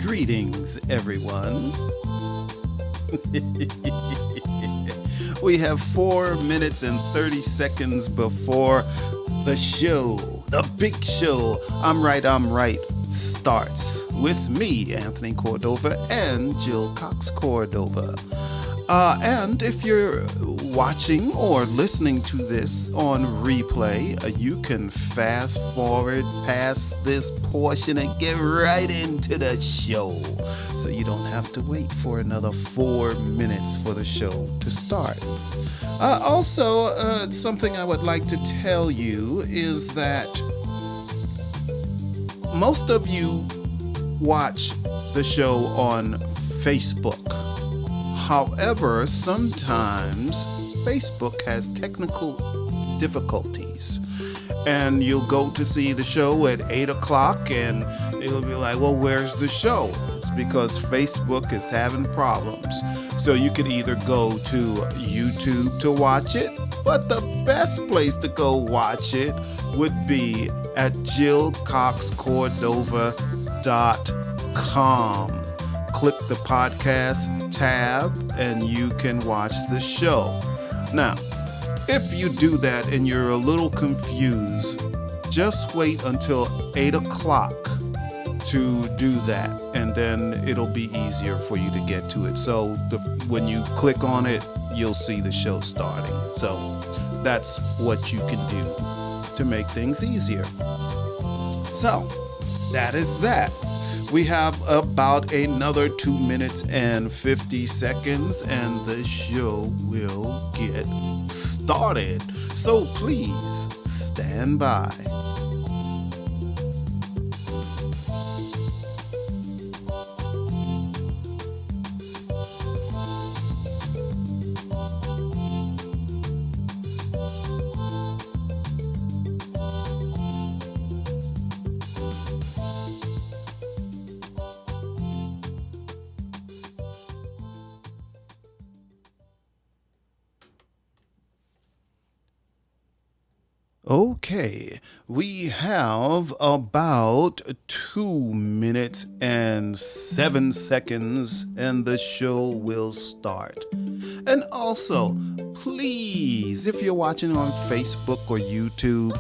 Greetings, everyone. We have 4 minutes and 30 seconds before the show, the big show, I'm right, starts with me, Anthony Cordova, and Jill Cox Cordova. And if you're watching or listening to this on replay, you can fast forward past this portion and get right into the show. So you don't have to wait for another 4 minutes for the show to start. Also, something I would like to tell you is that most of you watch the show on Facebook. However, sometimes Facebook has technical difficulties, and you'll go to see the show at 8 o'clock and it'll be like, well, where's the show? It's because Facebook is having problems. So you could either go to YouTube to watch it, but the best place to go watch it would be at jillcoxcordova.com. Click the podcast tab and you can watch the show. Now, if you do that and you're a little confused, just wait until 8 o'clock to do that, and then it'll be easier for you to get to it. So when you click on it, you'll see the show starting. So that's what you can do to make things easier. So that is that. We have about another 2 minutes and 50 seconds and the show will get started. So please stand by. Okay, we have about 2 minutes and 7 seconds and the show will start. And also, please, if you're watching on Facebook or YouTube,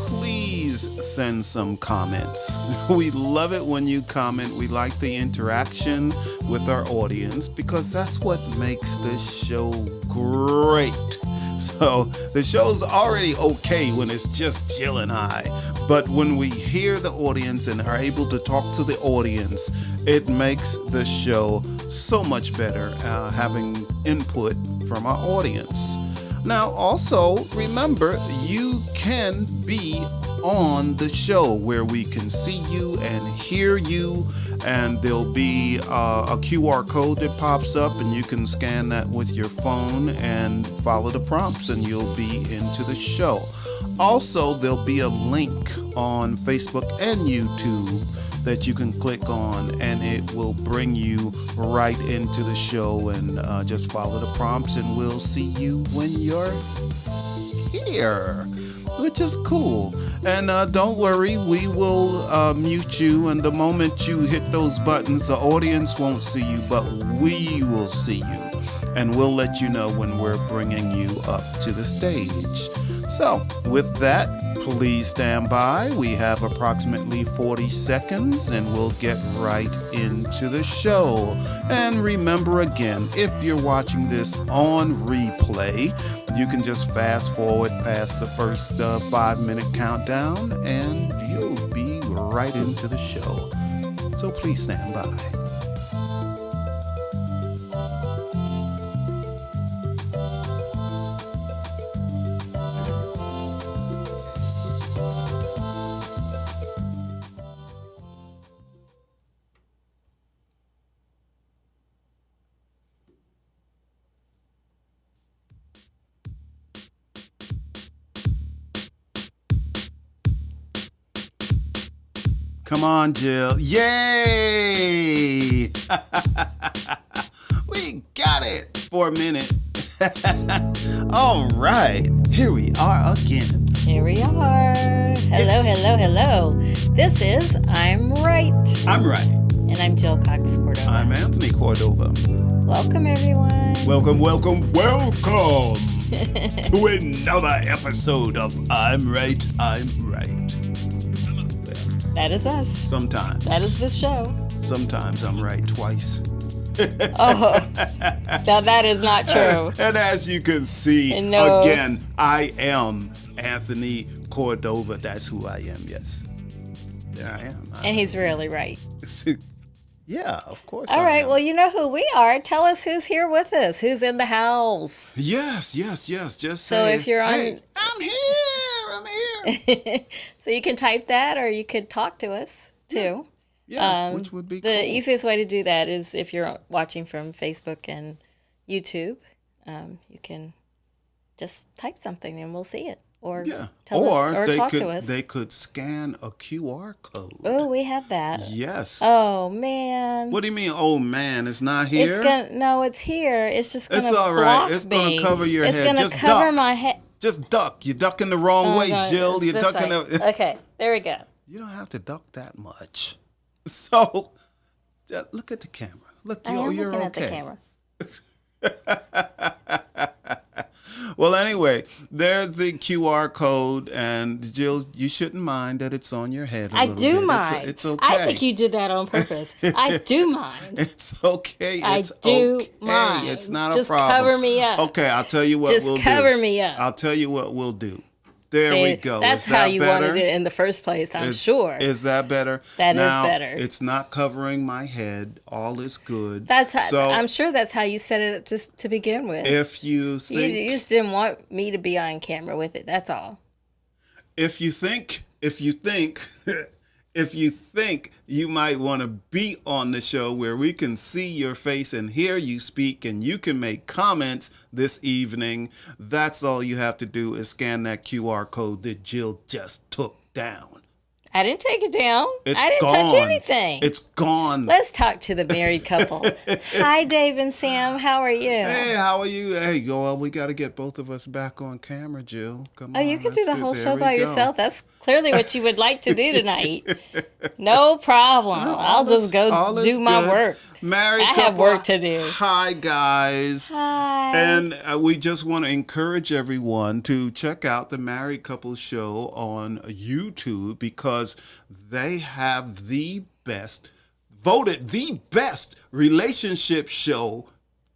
please send some comments. We love it when you comment. We like the interaction with our audience because that's what makes this show great. So the show's already okay when it's just Jill and I, but when we hear the audience and are able to talk to the audience, it makes the show so much better, having input from our audience. Now, also remember, you can be on the show where we can see you and hear you, and there'll be a QR code that pops up and you can scan that with your phone and follow the prompts and you'll be into the show. Also, there'll be a link on Facebook and YouTube that you can click on and it will bring you right into the show, and just follow the prompts and we'll see you when you're here, which is cool. And don't worry, we will mute you, and the moment you hit those buttons, the audience won't see you, but we will see you, and we'll let you know when we're bringing you up to the stage. So with that, please stand by. We have approximately 40 seconds and we'll get right into the show. And remember again, if you're watching this on replay, you can just fast forward past the first 5-minute countdown and you'll be right into the show. So please stand by. Come on, Jill. Yay! We got it for a minute. All right, here we are again. Here we are. Hello, hello, hello. This is I'm Right. I'm Right. And I'm Jill Cox Cordova. I'm Anthony Cordova. Welcome, everyone. Welcome to another episode of I'm Right, I'm Right. That is us. Sometimes. That is the show. Sometimes I'm right twice. Oh, now that is not true. And as you can see, again, I am Anthony Cordova. That's who I am, yes. There I am. And he's really right. Yeah, of course. All right, well, you know who we are. Tell us who's here with us, who's in the house. Yes. Just so say, if you're on, hey, I'm here. So you can type that, or you could talk to us too. Yeah, which would be the cool. easiest way to do that is if you're watching from Facebook and YouTube, you can just type something and we'll see it, or tell us, or talk to us. They could scan a QR code. Oh, we have that. Yes. Oh man. What do you mean? Oh man, it's not here. It's here. It's just gonna. It's all right. It's gonna cover your head. It's gonna just cover duck. my head. Just duck. You're ducking the wrong way, Jill. You're ducking the. Okay, there we go. You don't have to duck that much. So, look at the camera. Look, you're looking okay. At the camera. Well, anyway, there's the QR code, and Jill, you shouldn't mind that it's on your head. I do bit. mind. It's okay. I think you did that on purpose. I do mind. It's okay. I do mind. It's not Just a problem. Just cover me up. Okay, I'll tell you what we'll do. Just cover me up. I'll tell you what we'll do. There we go. That's how you wanted it in the first place, I'm sure. Is that better? That now, is better. It's not covering my head. All is good. That's how, I'm sure that's how you set it up just to begin with. If you think... You just didn't want me to be on camera with it. That's all. If you think you might want to be on the show where we can see your face and hear you speak and you can make comments this evening, that's all you have to do is scan that QR code that Jill just took down. I didn't take it down. I didn't gone. touch anything. It's gone. Let's talk to the married couple. Hi, Dave and Sam. How are you? Hey, how are you? Hey, well, we got to get both of us back on camera, Jill. Come on. Oh, you can do the whole show by yourself. That's clearly what you would like to do tonight. No problem. No, I'll just go do my work. Married couple. I have work to do. Hi, guys. Hi. And we just want to encourage everyone to check out the Married Couple Show on YouTube because they have voted the best relationship show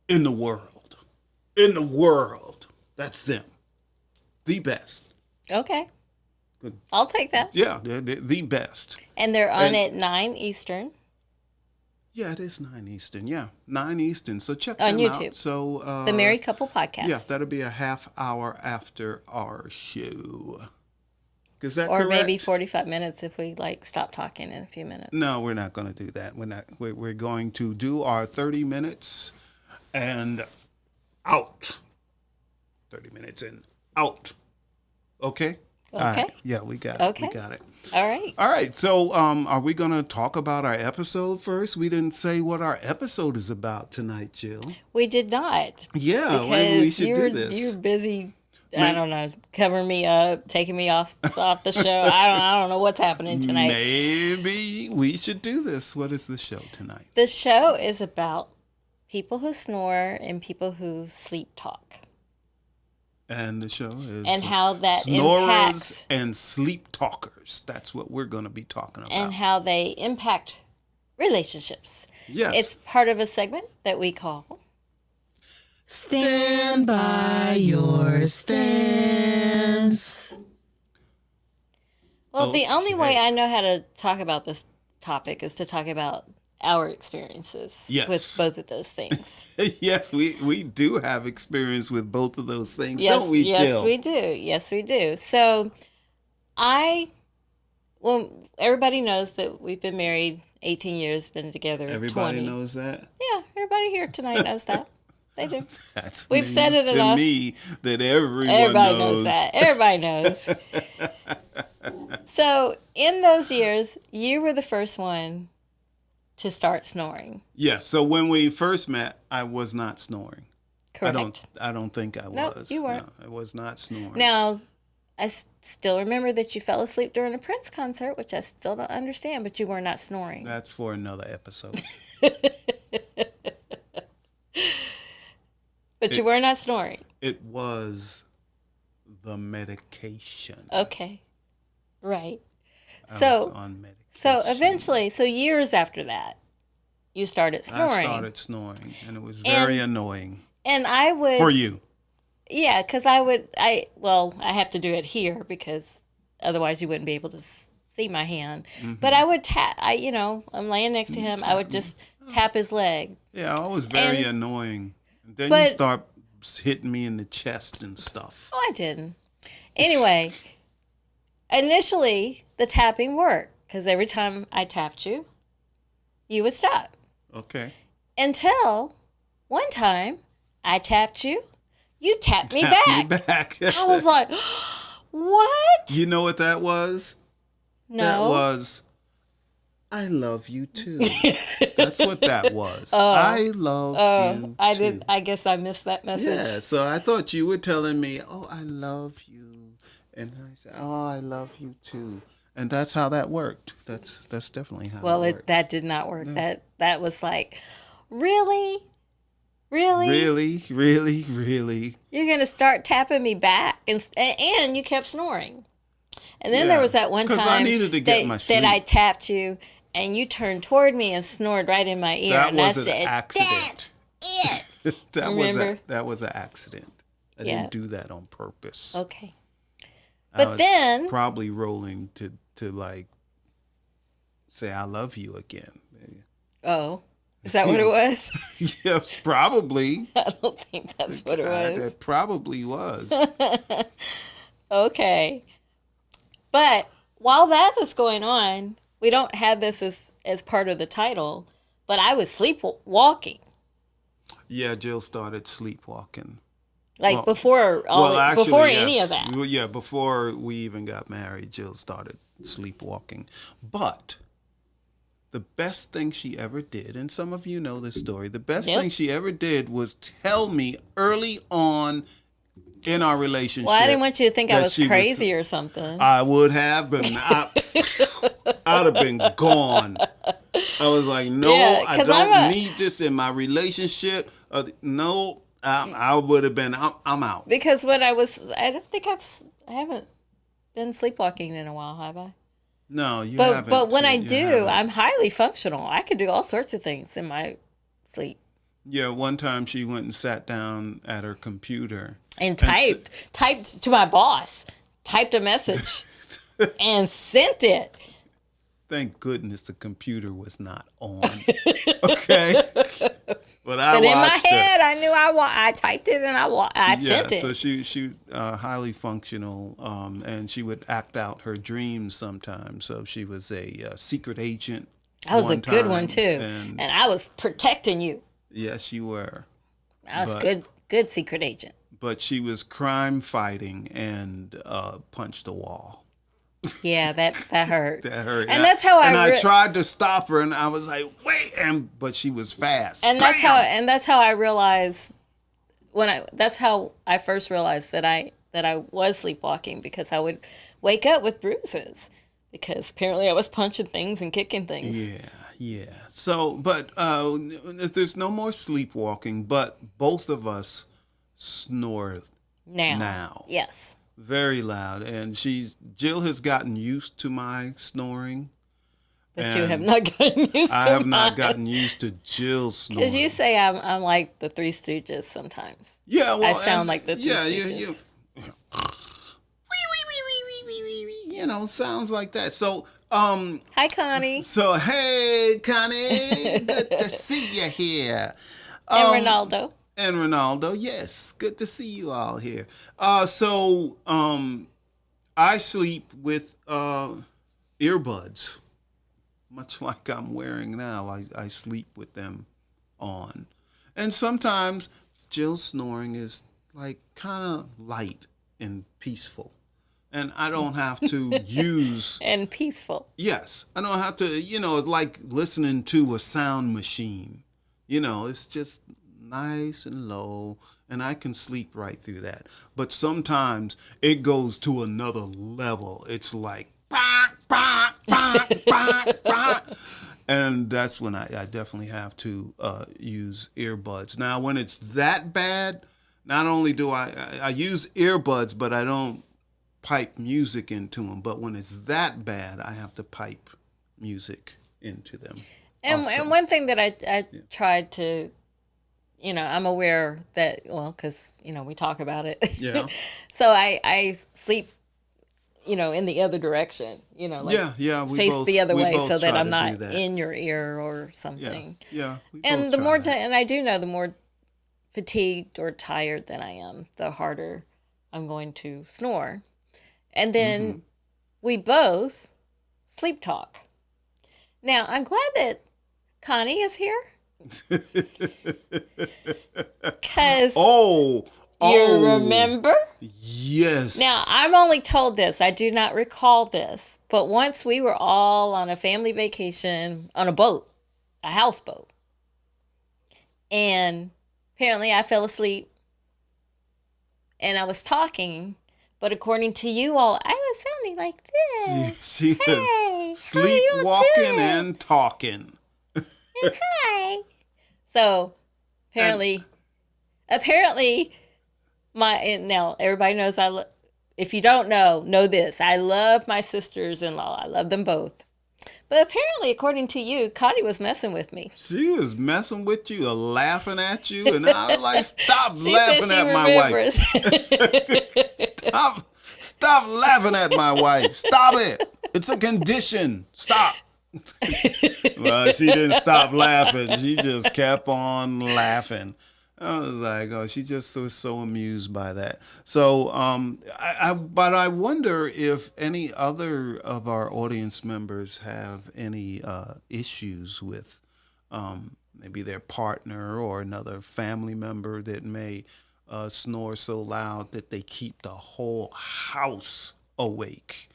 in the world. In the world. That's them. The best. Okay. Good. I'll take that. Yeah, they're the best. And they're on at 9 Eastern. Yeah, it is 9 Eastern. Yeah, 9 Eastern. So check them on YouTube. Out. So the Married Couple Podcast. Yeah, that'll be a half hour after our show. Is that or correct? Maybe 45 minutes if we stop talking in a few minutes. No, we're not going to do that. We're going to do our 30 minutes and out. 30 minutes and out. Okay. Okay. Right. Yeah, we got it. Okay. We got it. All right. All right. So, are we going to talk about our episode first? We didn't say what our episode is about tonight, Jill. We did not. Yeah, maybe we should do this. You're busy. I don't know, covering me up, taking me off the show. I don't know what's happening tonight. Maybe we should do this. What is the show tonight? The show is about people who snore and people who sleep talk. And the show is and how that Snorers impacts and sleep talkers. That's what we're going to be talking about. And how they impact relationships. Yes. It's part of a segment that we call Stand by your stance. Well, the only way I know how to talk about this topic is to talk about our experiences with both of those things. Yes, we do have experience with both of those things, don't we, Yes, Jill? we do. Yes, we do. So everybody knows that we've been married 18 years, been together 20. Everybody knows that? Yeah, everybody here tonight knows that. They do. We've said it enough. To me that everybody knows that. Everybody knows. So in those years, you were the first one to start snoring. Yeah. So when we first met, I was not snoring. Correct. I don't think I was. No, you weren't. No, I was not snoring. Now, still remember that you fell asleep during a Prince concert, which I still don't understand, but you were not snoring. That's for another episode. But you were not snoring. It was the medication. Okay. Right. I was on medication. So eventually, years after that, you started snoring. I started snoring, and it was very annoying. And I would... For you. Yeah, because I have to do it here because otherwise you wouldn't be able to see my hand. Mm-hmm. But I would tap, I'm laying next to him. I would just tap his leg. Yeah, it was very annoying. And then you start hitting me in the chest and stuff. Oh, I didn't. Anyway, initially the tapping worked because every time I tapped you, you would stop. Okay. Until one time I tapped you. You tapped me back. I was like, what? You know what that was? No. That was, I love you too. That's what that was. I love you too. I guess I missed that message. Yeah, so I thought you were telling me, oh, I love you. And I said, oh, I love you too. And that's how that worked. That's definitely how it worked. That did not work. No. That was like, really? Really? Really? You're going to start tapping me back? And you kept snoring. And then there was that one time I needed to get my sleep. That I tapped you, and you turned toward me and snored right in my ear. That was an accident. That's it. that was an accident. I didn't do that on purpose. Okay. But then... probably rolling to like, say I love you again. Oh. Is that what it was? Yeah, probably. I don't think that's what it was. It probably was. Okay. But while that is going on, we don't have this as part of the title, but I was sleepwalking. Yeah, Jill started sleepwalking. Before any of that. Yeah, before we even got married, Jill started sleepwalking. But the best thing she ever did, and some of you know this story, the best thing she ever did was tell me early on in our relationship. Well, I didn't want you to think I was crazy or something. I would have, but I'd have been gone. I was like, no, I don't need this in my relationship. No, I would have been, I'm out. Because I haven't been sleepwalking in a while, have I? No, you haven't. But when I do, I'm highly functional. I could do all sorts of things in my sleep. Yeah, one time she went and sat down at her computer. And typed to my boss, typed a message, and sent it. Thank goodness the computer was not on. Okay? But in my head, I knew I typed it and I sent it. So she highly functional, and she would act out her dreams sometimes. So she was a secret agent. That was a good one too, and I was protecting you. Yes, you were. I was good secret agent. But she was crime fighting and punched a wall. Yeah, that hurt. That hurt. And that's how I tried to stop her, and I was like, "Wait!" But she was fast. And that's how I realized that's how I first realized that I was sleepwalking, because I would wake up with bruises because apparently I was punching things and kicking things. Yeah. So, but there's no more sleepwalking, but both of us snore now. Yes. Very loud, and Jill has gotten used to my snoring. But you have not gotten used to I have not gotten used to Jill's snoring. Because you say I'm like the Three Stooges sometimes. Yeah, well, I sound like the Three Stooges. Sounds like that. So, hi, Connie. So, hey, Connie, good to see you here. And Ronaldo. And Ronaldo, yes, good to see you all here. So I sleep with earbuds, much like I'm wearing now. I sleep with them on. And sometimes Jill's snoring is like kind of light and peaceful. And I don't have to use... And peaceful. Yes. I don't have to, it's like listening to a sound machine. It's just nice and low, and I can sleep right through that. But sometimes it goes to another level. It's like, bah, bah, bah, bah, bah. And that's when I definitely have to use earbuds. Now, when it's that bad, not only do I use earbuds, but I don't pipe music into them. But when it's that bad, I have to pipe music into them. And one thing that I tried to, I'm aware that, well, because, we talk about it. Yeah. So I sleep, in the other direction, like Yeah. face the other way so that try I'm to not do that. in your ear or something. Yeah. We And both the try more that. time, and I do know the more fatigued or tired than I am, the harder I'm going to snore. And then we both sleep talk. Now, I'm glad that Connie is here. Because Oh, you remember? Yes. Now, I'm only told this. I do not recall this. But once we were all on a family vacation on a boat, a houseboat. And apparently I fell asleep and I was talking. But according to you all, I was sounding like this. She Hey, is how you sleepwalking doing? and talking. Hi. So apparently, now everybody knows if you don't know this. I love my sisters-in-law. I love them both. But apparently, according to you, Connie was messing with me. She was messing with you, laughing at you, and I was like, "Stop She laughing said she at my wife! remembers. Stop laughing at my wife! Stop it! It's a condition. Stop." Well, she didn't stop laughing. She just kept on laughing. I was like, oh, she just was so amused by that. So, but I wonder if any other of our audience members have any issues with maybe their partner or another family member that may snore so loud that they keep the whole house awake.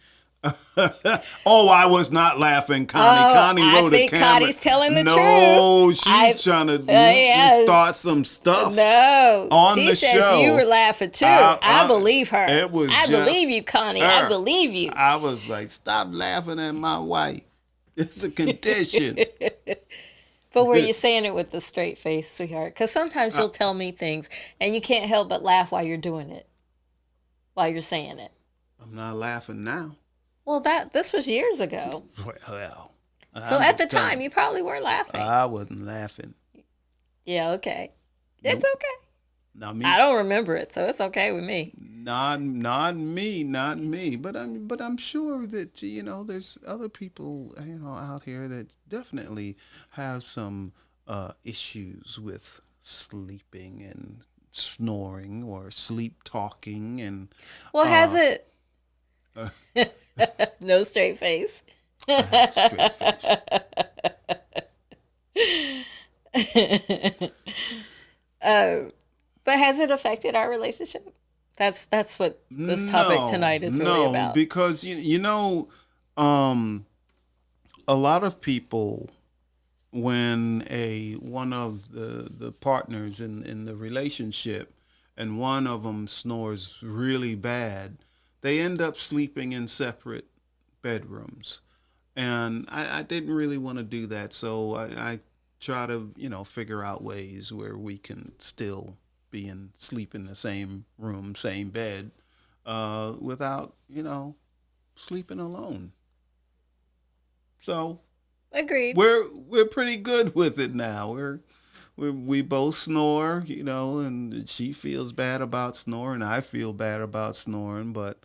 Oh, I was not laughing, Connie. Oh, Connie I wrote think a camera. Connie's telling the no, truth. she's trying to yeah. start some stuff. No, on she the says show. you were laughing too. I believe her. It was I just believe you, Connie. her. I believe you. I was like, stop laughing at my wife. It's a condition. But were you saying it with a straight face, sweetheart? Because sometimes you'll tell me things and you can't help but laugh while you're doing it, while you're saying it. I'm not laughing now. Well, this was years ago. Well, So at the time, you probably were laughing. I wasn't laughing. Yeah, okay. Nope. It's okay. Not me. I don't remember it, so it's okay with me. Not me. But I'm sure that there's other people out here that definitely have some issues with sleeping and snoring or sleep talking and. Well, has it? No straight face. Straight face. But has it affected our relationship? That's what this topic tonight is really about. Because a lot of people, when one of the partners in the relationship and one of them snores really bad, they end up sleeping in separate bedrooms. And I didn't really want to do that, so I try to figure out ways where we can still sleep in the same room, same bed, without sleeping alone. So Agreed. we're pretty good with it now. We both snore, and she feels bad about snoring. I feel bad about snoring, but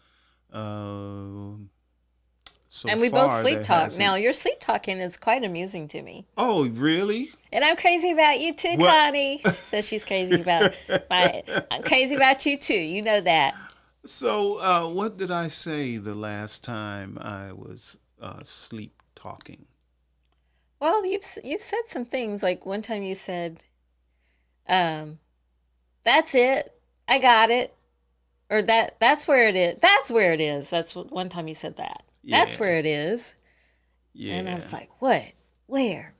so and we far, both sleep there talk. hasn't- Now, your sleep talking is quite amusing to me. Oh, really? And I'm crazy about you too, What? Connie. She says she's crazy about I'm crazy about you too. You know that. So, what did I say the last time I was sleep talking? Well, you've said some things. Like one time you said, "That's it. I got it," or that's where it is. That's where it is. That's what one time you said that. That's Yeah. where it is. Yeah. And I was like, "What? Where?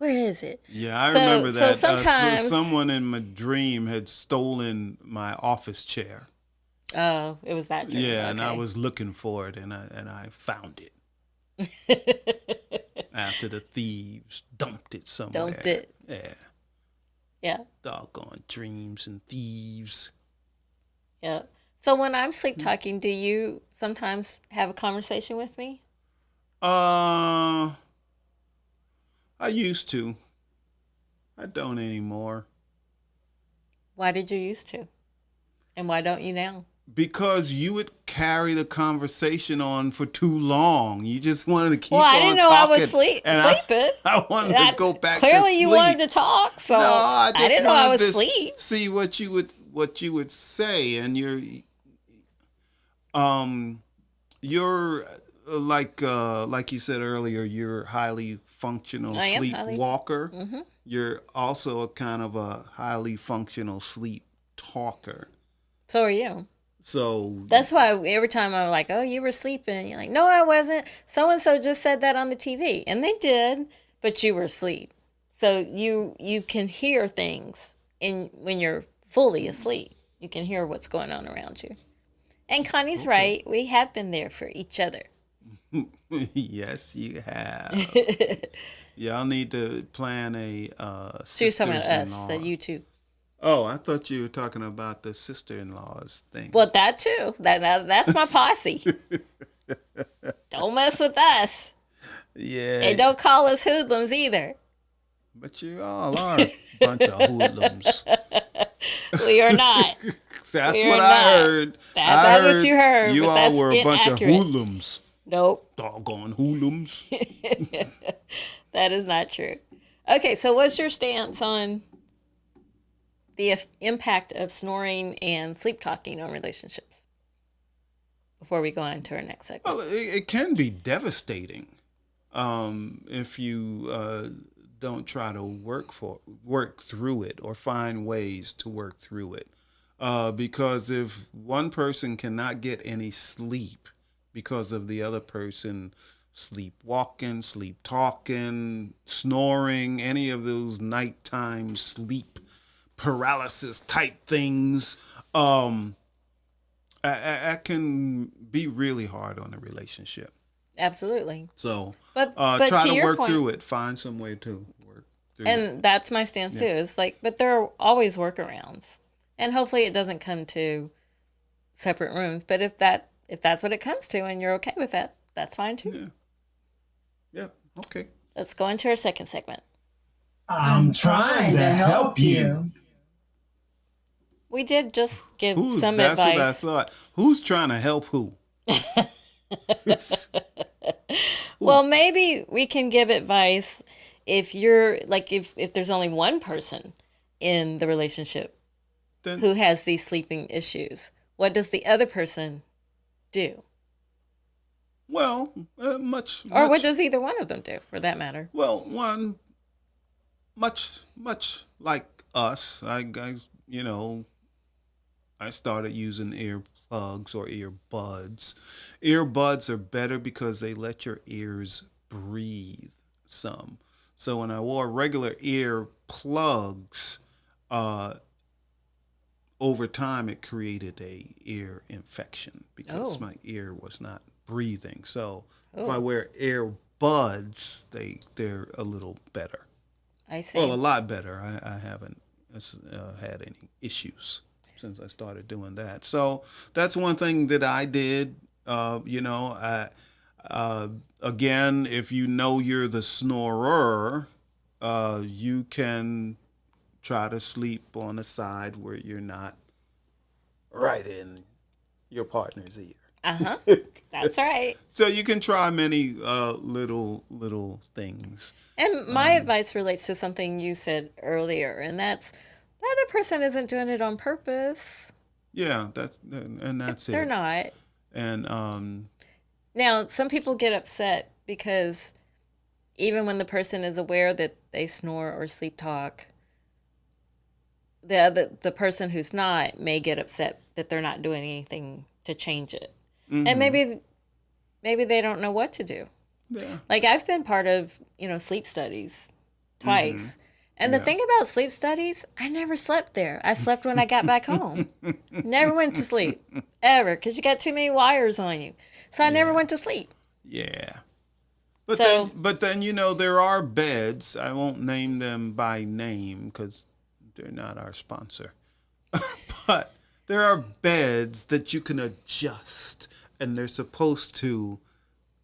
Where is it? Yeah, I So- remember so that. sometimes- Someone in my dream had stolen my office chair. Oh, it was that dream. Yeah, and I Okay. was looking for it, and I found it after the thieves dumped it somewhere. Dumped it. Yeah, Yeah. doggone dreams and thieves. Yeah. So when I'm sleep talking, do you sometimes have a conversation with me? I used to. I don't anymore. Why did you used to? And why don't you now? Because you would carry the conversation on for too long. You just wanted to keep Well, on I didn't know I was talking, and sleeping. I wanted to go back to Clearly, sleep. you wanted to talk, so No, I just didn't know I wanted was to asleep. see what you would say, and you're like you said earlier, you're highly functional I am sleepwalker. You're also a kind of a highly functional sleep talker. So are you. So That's why every time I'm like, "Oh, you were sleeping," you're like, "No, I wasn't. So and so just said that on the TV," and they did, but you were asleep. So you can hear things when you're fully asleep. You can hear what's going on around you. And Connie's right. We have been there for each other. yes, you have. Y'all need to plan a She was talking about us, sisters-in-law. that you too. Oh, I thought you were talking about the sister-in-laws thing. Well, that too. That's my posse. Don't mess with us. Yeah. And don't call us hoodlums either. But you all are a bunch of hoodlums. We are not. That's We are what not. I heard. That's what you heard, You but all that's were a bunch inaccurate. of hoodlums. Nope. Doggone hoodlums. That is not true. Okay, so what's your stance on the impact of snoring and sleep talking on relationships? Before we go on to our next segment. Well, it can be devastating if you don't try to work through it or find ways to work through it. Because if one person cannot get any sleep because of the other person sleepwalking, sleep talking, snoring, any of those nighttime sleep paralysis type things, I can be really hard on a relationship. Absolutely. So, But try to to your work point, through it. Find some way to work through it. and that's my stance too. It's like, but there are always workarounds, and hopefully it doesn't come to separate rooms. But if that's what it comes to, and you're okay with that, that's fine too. Yeah. Okay. Let's go into our second segment. I'm trying to help you. We did just give some That's what I advice. thought. Who's trying to help who? Well, maybe we can give advice if you're like if there's only one person in the relationship Then, who has these sleeping issues. What does the other person do? well, Or much. what does either one of them do, for that matter? Well, one, much like us, I started using earplugs or earbuds. Earbuds are better because they let your ears breathe some. So when I wore regular earplugs, over time it created a ear infection because Oh. my ear was not breathing. So if Oh. I wear earbuds, they're a little better. I see. Well, a lot better. I haven't had any issues since I started doing that. So that's one thing that I did. Again, if you know you're the snorer, you can try to sleep on a side where you're not right in your partner's ear. Uh-huh. That's right. So you can try many little things. And my advice relates to something you said earlier, and that's the other person isn't doing it on purpose. Yeah, that's it. They're not. And Now, some people get upset because even when the person is aware that they snore or sleep talk, the person who's not may get upset that they're not doing anything to change it. And maybe they don't know what to do. yeah, Like I've been part of, sleep studies twice. And the Yeah. thing about sleep studies, I never slept there. I slept when I got back home. Never went to sleep, ever, because you got too many wires on you. So I never Yeah. went to sleep. Yeah. But So- then there are beds. I won't name them by name because they're not our sponsor. But there are beds that you can adjust, and they're supposed to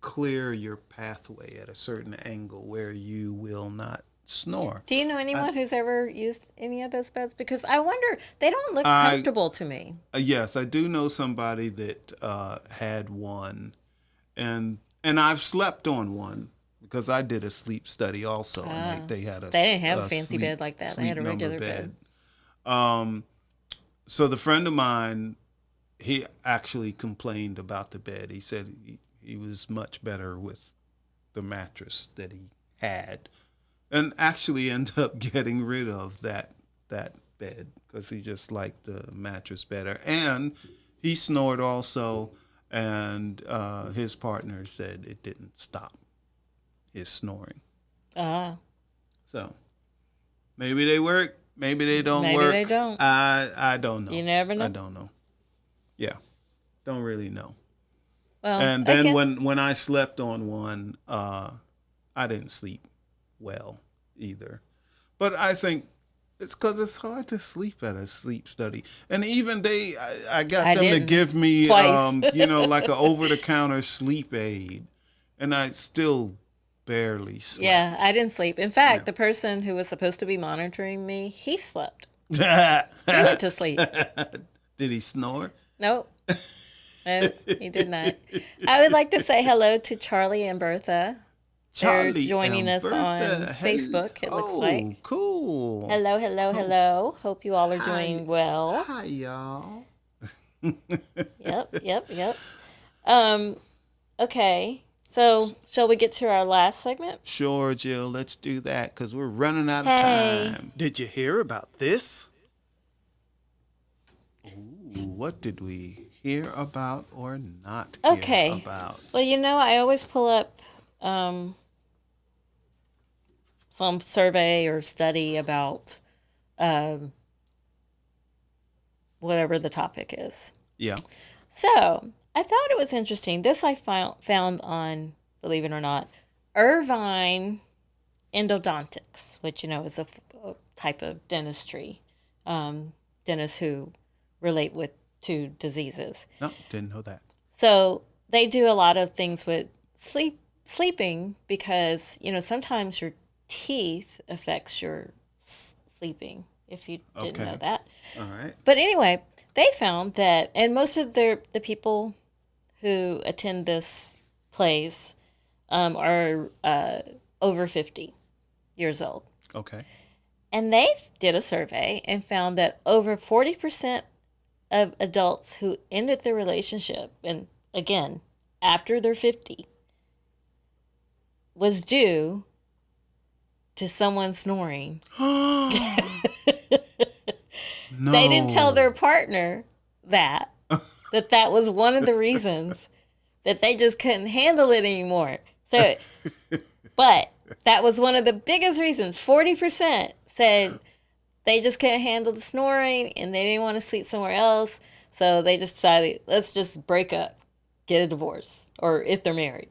clear your pathway at a certain angle where you will not snore. Do you know anyone who's ever used any of those beds? Because I wonder, they don't look I- comfortable to me. Yes, I do know somebody that had one, and I've slept on one because I did a sleep study also, and they had a They didn't have a fancy sleep- bed like that. They sleep had a number regular bed. So the friend of mine, he actually complained about the bed. He said he was much better with the mattress that he had, and actually ended up getting rid of that bed because he just liked the mattress better. And he snored also, and his partner said it didn't stop his snoring. So maybe they work, maybe they don't Maybe work. they don't. I don't know. You never know. I don't know. Yeah, don't really know. Well, And then again, when I slept on one, I didn't sleep well either. But I think it's because it's hard to sleep at a sleep study. And even I got I them to didn't. give me, Twice. like an over-the-counter sleep aid, and I still barely slept. yeah, I didn't sleep. In fact, the person who was supposed to be monitoring me, he slept. He went to sleep. Did he snore? Nope. No, he did not. I would like to say hello to Charlie and Bertha. They're joining and us Bertha. on Facebook, it looks like. Cool. Hello, hello, hello. Hope you all are doing well. Hi, y'all. Yep. Okay. So, shall we get to our last segment? Sure, Jill, let's do that because we're running out of Hey. time. Did you hear about this? Ooh, what did we hear about or not hear Okay. about? Well, I always pull up some survey or study about whatever the topic is. Yeah. So I thought it was interesting. This I found on, believe it or not, Irvine Endodontics, which is a type of dentistry, dentists who relate to diseases. No, didn't know that. So they do a lot of things with sleeping because sometimes your teeth affects your sleeping. If you didn't know that. All right. But anyway, they found that, and most of the people who attend this place are over 50 years old. Okay. And they did a survey and found that over 40% of adults who ended their relationship, and again, after they're 50, was due to someone snoring. No. They didn't tell their partner that was one of the reasons that they just couldn't handle it anymore. So, but that was one of the biggest reasons. 40% said they just couldn't handle the snoring and they didn't want to sleep somewhere else. So they just decided, let's just break up, get a divorce, or if they're married.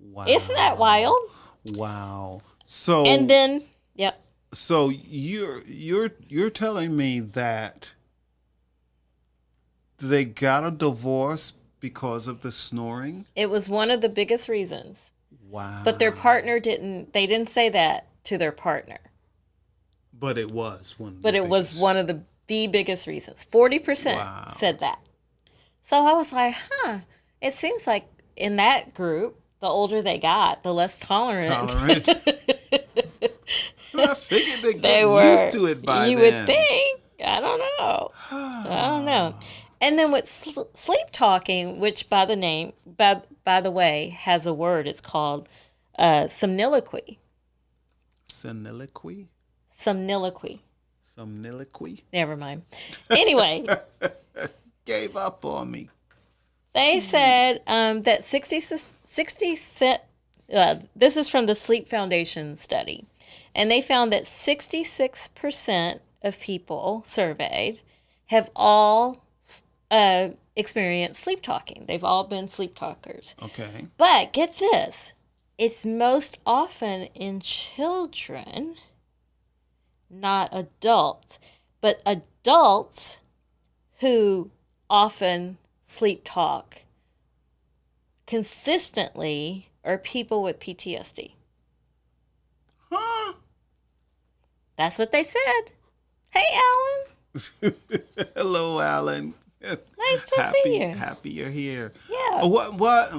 Wow. Isn't that wild? Wow. So And then, yep. So you're telling me that they got a divorce because of the snoring? It was one of the biggest reasons. Wow. But their partner they didn't say that to their partner. But it was one. But it was one of the biggest reasons. 40% Wow. said that. So I was like, it seems like in that group, the older they got, the less tolerant. I figured they They got were. used to it by you then. would think. I don't know. I don't know. And then with sleep talking, which by the way, has a word. It's called somniloquy. Soliloquy? Somniloquy. Somniloquy? Never mind. Anyway, Gave up on me. they said that 60 cent. This is from the Sleep Foundation study. And they found that 66% of people surveyed have all experienced sleep talking. They've all been sleep talkers. Okay. But get this, it's most often in children, not adults. But adults who often sleep talk consistently are people with PTSD. Huh? That's what they said. Hey, Alan. Hello, Alan. Nice to see you. Happy you're here. Yeah. What?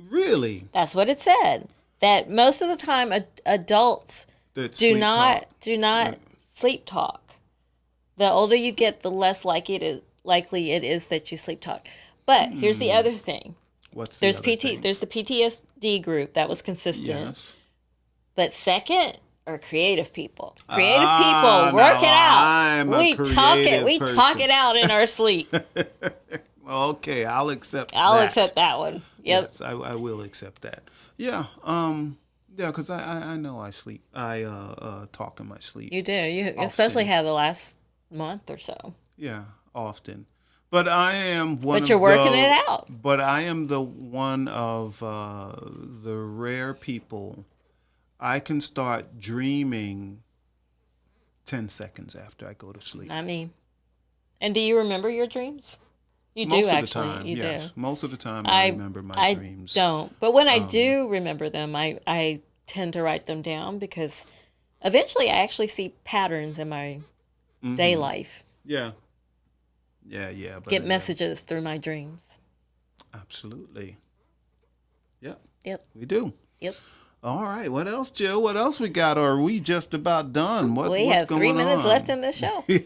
Really? That's what it said. That most of the time adults That do sleep not talk. sleep talk. The older you get, the less likely it is that you sleep talk. But here's the other thing. What's the There's other thing? There's the PTSD group that was consistent. Yes. But second are creative people. Creative people work it out. I'm a We creative talk person. it out in our sleep. Okay, I'll accept I'll that. accept that one. Yep. Yes, I will accept that. Yeah. Yeah, because I know I sleep. I talk in my sleep. You do. You especially have the last month or so. Yeah, often. But I am one. But you're working it out. But I am the one of the rare people. I can start dreaming 10 seconds after I go to sleep. I mean, and do you remember your dreams? You Most do of actually. the time, You yes. do. Most of the time, I remember my dreams. I don't. But when I do remember them, I tend to write them down because eventually I actually see patterns in my day life. Yeah. Yeah. But Get messages through my dreams. Absolutely. Yep. Yep. We do. Yep. All right. What else, Jill? What else we got? Or are we just about done? We what's have 3 going minutes on? left in this show. But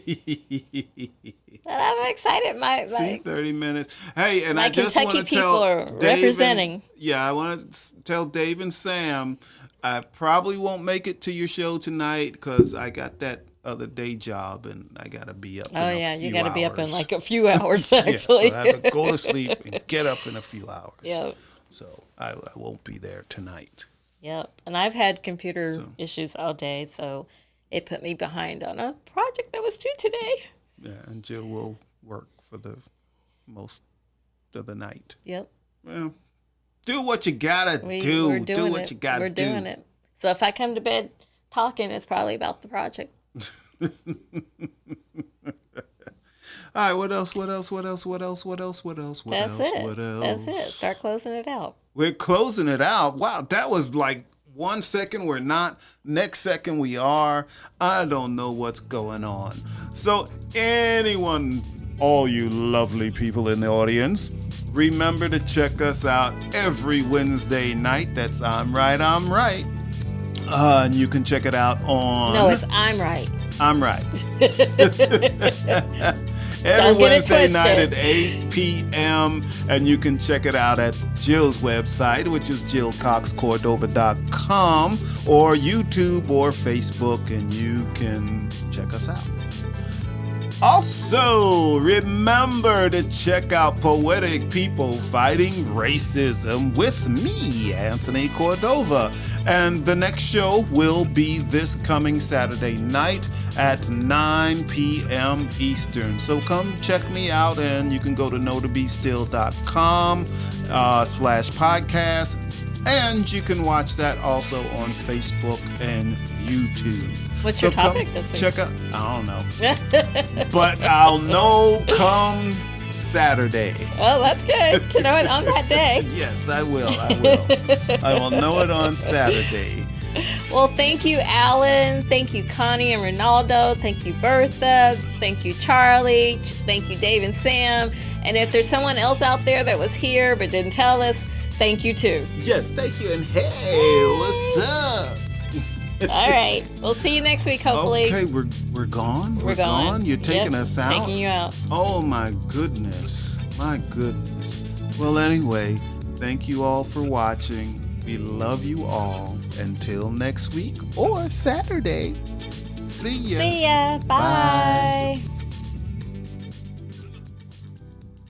I'm excited. See, 30 minutes. Hey, and my I just Kentucky want to people tell are Dave representing. I want to tell Dave and Sam, I probably won't make it to your show tonight because I got that other day job and I got to be up. Oh, in yeah. a You few got to be up in hours. like a few hours, Yeah, actually. so I have to go to sleep and get up in a few hours. Yep. So I won't be there tonight. Yep. And I've had computer issues all day, so it put me behind on a project that was due today. Yeah, and Jill will work for the most of the night. Yep. Well, do what you gotta We're do. doing Do what it. you gotta We're do. doing it. So if I come to bed talking, it's probably about the project. All right, what else? That's it. What else? That's it. Start closing it out. We're closing it out. Wow, that was like 1 second we're not, next second we are. I don't know what's going on. So anyone, all you lovely people in the audience, remember to check us out every Wednesday night. That's I'm Right. And you can check it out on... No, it's I'm Right. I'm Right. Every Don't get it Wednesday night twisted. at 8 p.m. And you can check it out at Jill's website, which is jillcoxcordova.com, or YouTube or Facebook, and you can check us out. Also, remember to check out Poetic People Fighting Racism with me, Anthony Cordova. And the next show will be this coming Saturday night at 9 p.m. Eastern. So come check me out, and you can go to knowtobestill.com/podcast. And you can watch that also on Facebook and YouTube. What's So your topic come this week? Check out, I don't know. But I'll know come Saturday. Oh, that's good to know it on that day. Yes, I will. I will know it on Saturday. Well, thank you, Alan. Thank you, Connie and Ronaldo. Thank you, Bertha. Thank you, Charlie. Thank you, Dave and Sam. And if there's someone else out there that was here but didn't tell us, thank you too. Yes, thank you. And hey, what's up? All right. We'll see you next week, hopefully. Okay, we're gone? We're gone. You're taking Yep, us out? Taking you out. Oh, my goodness. My goodness. Well, anyway, thank you all for watching. We love you all. Until next week or Saturday. See ya. See ya. Bye. Bye.